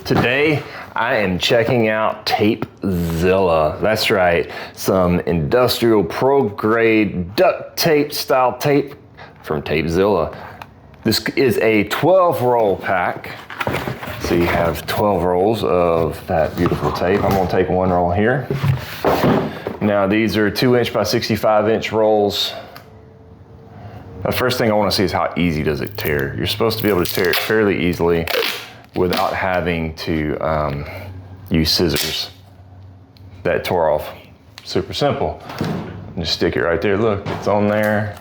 Today, I am checking out TapeZilla. That's right, some industrial pro grade duct tape style tape from TapeZilla. This is a 12 roll pack. So you have 12 rolls of that beautiful tape. I'm gonna take one roll here. Now these are 2" by 65" rolls. The first thing I wanna see is how easy does it tear. You're supposed to be able to tear it fairly easily without having to use scissors. That tore off super simple. Just stick it right there, look, it's on there.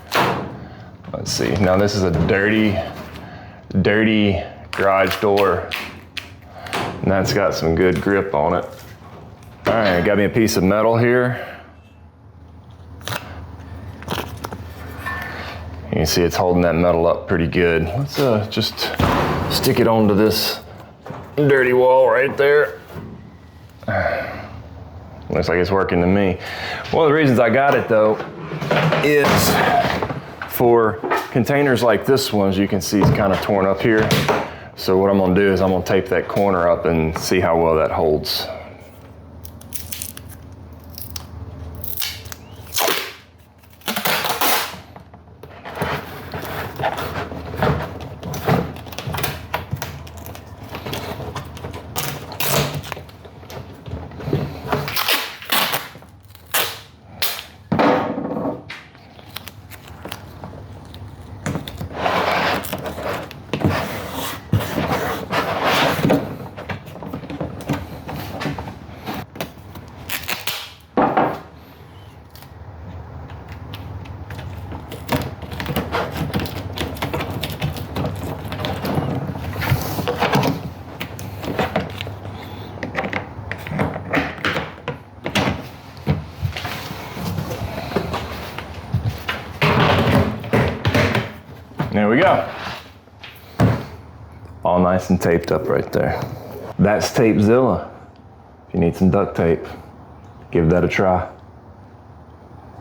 Let's see, now this is a dirty garage door. And that's got some good grip on it. All right, got me a piece of metal here. You can see it's holding that metal up pretty good. Let's just stick it onto this dirty wall right there. Looks like it's working to me. One of the reasons I got it though is for containers like this one, as you can see, it's kind of torn up here. So what I'm gonna do is I'm gonna tape that corner up and see how well that holds. There we go. All nice and taped up right there. That's TapeZilla. If you need some duct tape, give that a try.